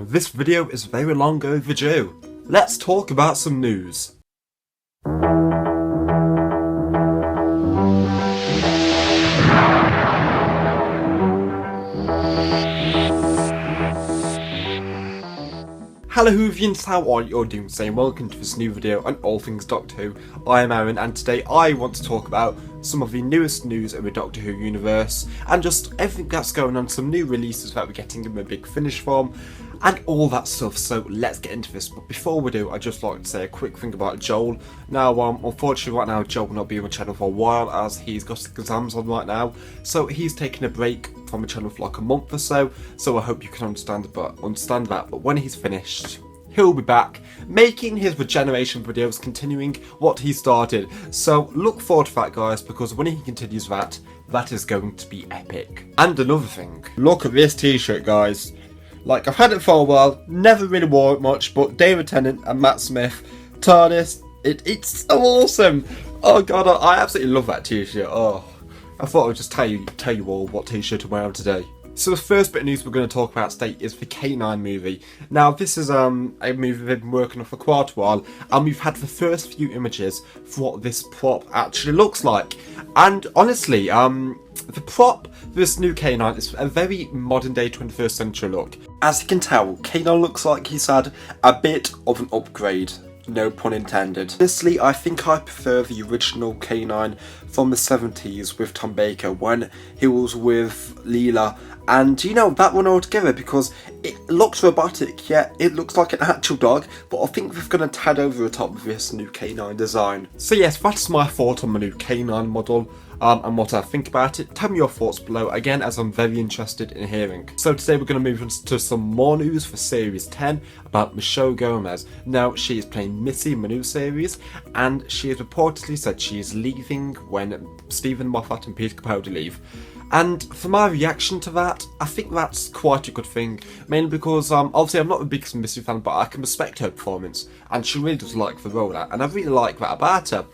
This video is very long overdue. Let's talk about some news. Hello Whovians, how are you all doing today? Welcome to this new video on all things Doctor Who. I am Aaron and today I want to talk about some of the newest news in the Doctor Who universe and just everything that's going on, some new releases that we're getting in the Big Finish form and all that stuff. So let's get into this, but before we do, I'd just like to say a quick thing about Joel. Now unfortunately right now Joel will not be on the channel for a while as he's got exams on right now, so he's taking a break from the channel for like a month or so I hope you can understand that, but when he's finished he'll be back making his regeneration videos, continuing what he started. So look forward to that, guys, because when he continues that is going to be epic. And another thing, look at this t-shirt, guys. Like, I've had it for a while, never really wore it much, but David Tennant and Matt Smith, TARDIS, it's so awesome. Oh god, I absolutely love that t-shirt. Oh, I thought I would just tell you all what t-shirt I'm wearing today. So the first bit of news we're going to talk about today is the K9 movie. Now this is a movie they've been working on for quite a while, and we've had the first few images for what this prop actually looks like. And honestly, the prop for this new K9 is a very modern day 21st century look. As you can tell, K9 looks like he's had a bit of an upgrade. No pun intended. Honestly, I think I prefer the original K9 from the 70s with Tom Baker when he was with Leela, and you know, that one altogether, because it looks robotic, yeah, it looks like an actual dog, but I think we're going to tad over the top with this new K9 design. So yes, that's my thought on the new K9 model. And what I think about it. Tell me your thoughts below, again, as I'm very interested in hearing. So today we're going to move on to some more news for Series 10 about Michelle Gomez. Now, she is playing Missy in the new series, and she has reportedly said she is leaving when Stephen Moffat and Peter Capaldi leave. And for my reaction to that, I think that's quite a good thing, mainly because obviously I'm not the biggest Missy fan, but I can respect her performance, and she really does like the role, and I really like that about her.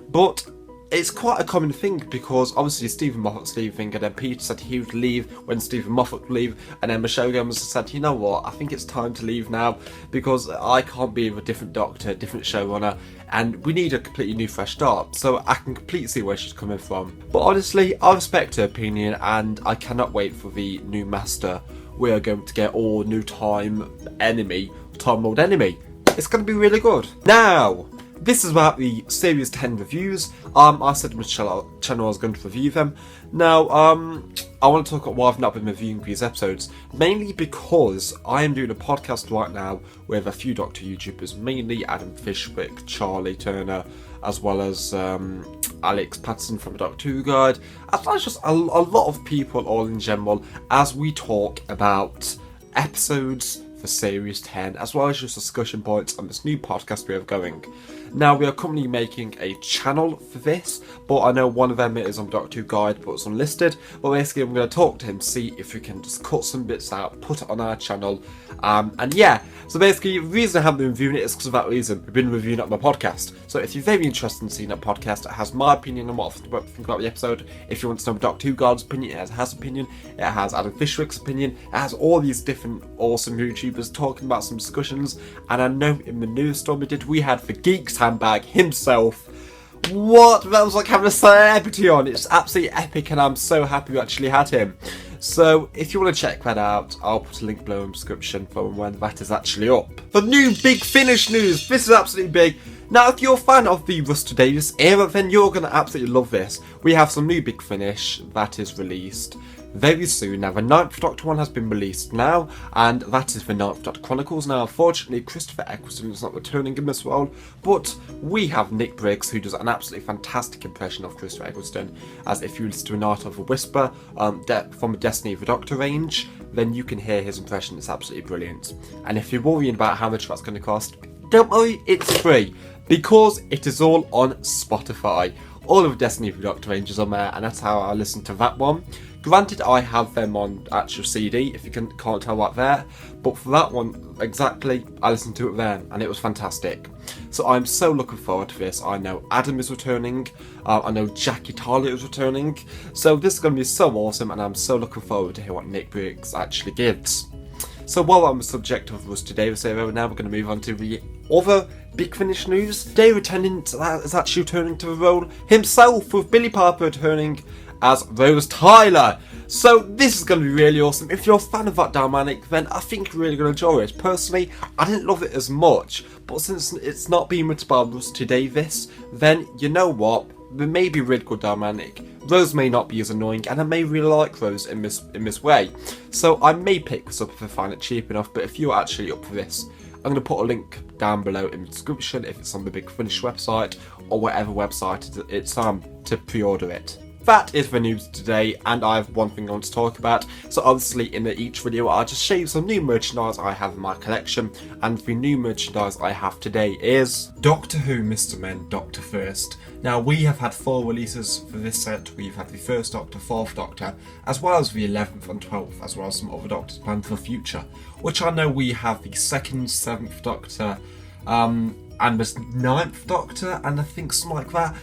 But it's quite a common thing because obviously Stephen Moffat's leaving, and then Peter said he would leave when Stephen Moffat would leave, and then Michelle Gomez said, you know what, I think it's time to leave now because I can't be with a different doctor, different showrunner, and we need a completely new fresh start. So I can completely see where she's coming from. But honestly, I respect her opinion, and I cannot wait for the new master. We are going to get all new Time Lord Enemy. It's going to be really good. Now, this is about the Series 10 reviews. I said on the channel I was going to review them. Now, I want to talk about why I've not been reviewing these episodes. Mainly because I am doing a podcast right now with a few Doctor YouTubers, mainly Adam Fishwick, Charlie Turner, as well as Alex Patterson from the Doctor Who Guide, as well as just a lot of people all in general, as we talk about episodes for Series 10, as well as just discussion points on this new podcast we have going. Now, we are currently making a channel for this, but I know one of them is on Doctor Who Guide, but it's unlisted. But basically, I'm going to talk to him, see if we can just cut some bits out, put it on our channel, and yeah. So basically, the reason I haven't been reviewing it is because of that reason. We've been reviewing it on my podcast. So if you're very interested in seeing that podcast, it has my opinion on what I think about the episode. If you want to know Doctor Who Guide's opinion, it has opinion. It has Adam Fishwick's opinion. It has all these different awesome YouTubers talking about some discussions. And I know in the news story we had the Geeks handbag himself. What? That was like having a celebrity on. It's absolutely epic, and I'm so happy we actually had him. So if you want to check that out, I'll put a link below in the description for when that is actually up. The new Big Finish news. This is absolutely big. Now, if you're a fan of the Russell Davies era, then you're going to absolutely love this. We have some new Big Finish that is released very soon. Now, the 9th Doctor one has been released now, and that is the 9th Doctor Chronicles. Now, unfortunately, Christopher Eccleston is not returning in this role, but we have Nick Briggs, who does an absolutely fantastic impression of Christopher Eccleston, as if you listen to an Art of a Whisper from the Destiny of the Doctor range, then you can hear his impression. It's absolutely brilliant. And if you're worrying about how much that's going to cost, don't worry, it's free, because it is all on Spotify. All of the Destiny of the Doctor range is on there, and that's how I listen to that one. Granted, I have them on actual CD, if you can't tell right there, but for that one, exactly, I listened to it then, and it was fantastic. So I'm so looking forward to this. I know Adam is returning, I know Jackie Tarley is returning, so this is going to be so awesome, and I'm so looking forward to hear what Nick Briggs actually gives. So while I'm the subject of Rusty Davis here, now we're going to move on to the other Big Finish news. David Tennant is actually returning to the role himself, with Billy Piper returning as Rose Tyler. So this is going to be really awesome. If you're a fan of that dynamic, then I think you're really going to enjoy it. Personally, I didn't love it as much, but since it's not being written by Rusty Davis, then you know what? There may be a really good dynamic. Rose may not be as annoying, and I may really like Rose in this way. So I may pick this up if I find it cheap enough, but if you're actually up for this, I'm going to put a link down below in the description if it's on the Big Finish website or whatever website it's on to pre-order it. That is the news today, and I have one thing I want to talk about. So obviously in each video I'll just show you some new merchandise I have in my collection, and the new merchandise I have today is Doctor Who Mr. Men Doctor First. Now we have had 4 releases for this set. We've had the 1st Doctor, 4th Doctor, as well as the 11th and 12th, as well as some other Doctors planned for the future. Which I know we have the 2nd, 7th Doctor, and the 9th Doctor, and I think something like that.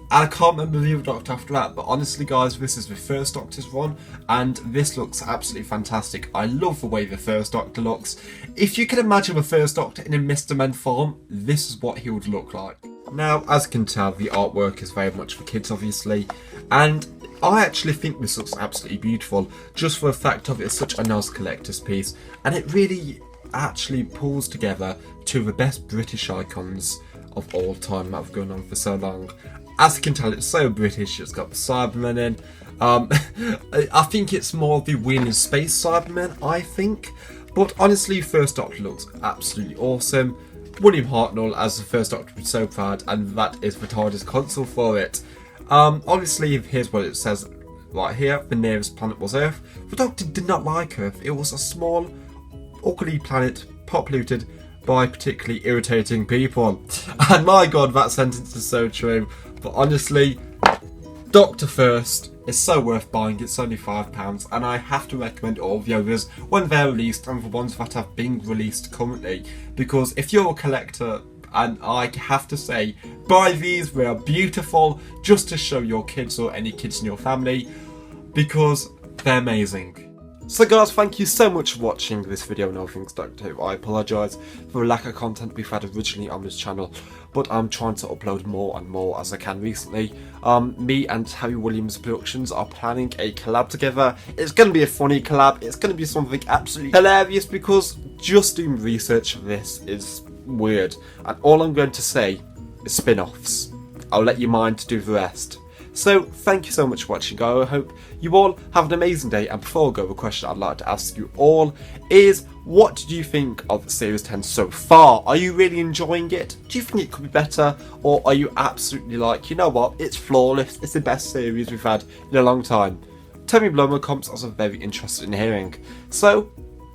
I can't remember the other Doctor after that, but honestly guys, this is the 1st Doctor's run, and this looks absolutely fantastic. I love the way the 1st Doctor looks. If you can imagine the 1st Doctor in a Mr. Men form, this is what he would look like. Now, as you can tell, the artwork is very much for kids, obviously, and I actually think this looks absolutely beautiful, just for the fact of it's such a nice collector's piece, and it really actually pulls together two of the best British icons of all time that have gone on for so long. As you can tell, it's so British. It's got the Cybermen in. I think it's more the Wheeling Space Cybermen, I think. But honestly, 1st Doctor looks absolutely awesome. William Hartnell as the 1st Doctor was so proud, and that is the TARDIS console for it. Obviously, here's what it says right here. The nearest planet was Earth. The Doctor did not like Earth. It was a small, ugly planet populated by particularly irritating people. And my god, that sentence is so true. But honestly, Doctor First is so worth buying. It's only £5, and I have to recommend all the others when they're released, and the ones that have been released currently, because if you're a collector, and I have to say, buy these. They are beautiful, just to show your kids or any kids in your family, because they're amazing. So guys, thank you so much for watching this video on all things Doctor Who. I apologise for the lack of content we've had originally on this channel, but I'm trying to upload more and more as I can recently. Me and Harry Williams Productions are planning a collab together. It's going to be a funny collab. It's going to be something absolutely hilarious, because just doing research for this is weird. And all I'm going to say is spin-offs. I'll let your mind do the rest. So, thank you so much for watching. I hope you all have an amazing day. And before I go, the question I'd like to ask you all is, what did you think of Series 10 so far? Are you really enjoying it? Do you think it could be better? Or are you absolutely like, you know what, it's flawless, it's the best series we've had in a long time? Tell me below in the comments, I was very interested in hearing. So,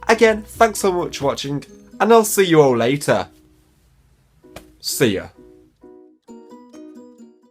again, thanks so much for watching, and I'll see you all later. See ya.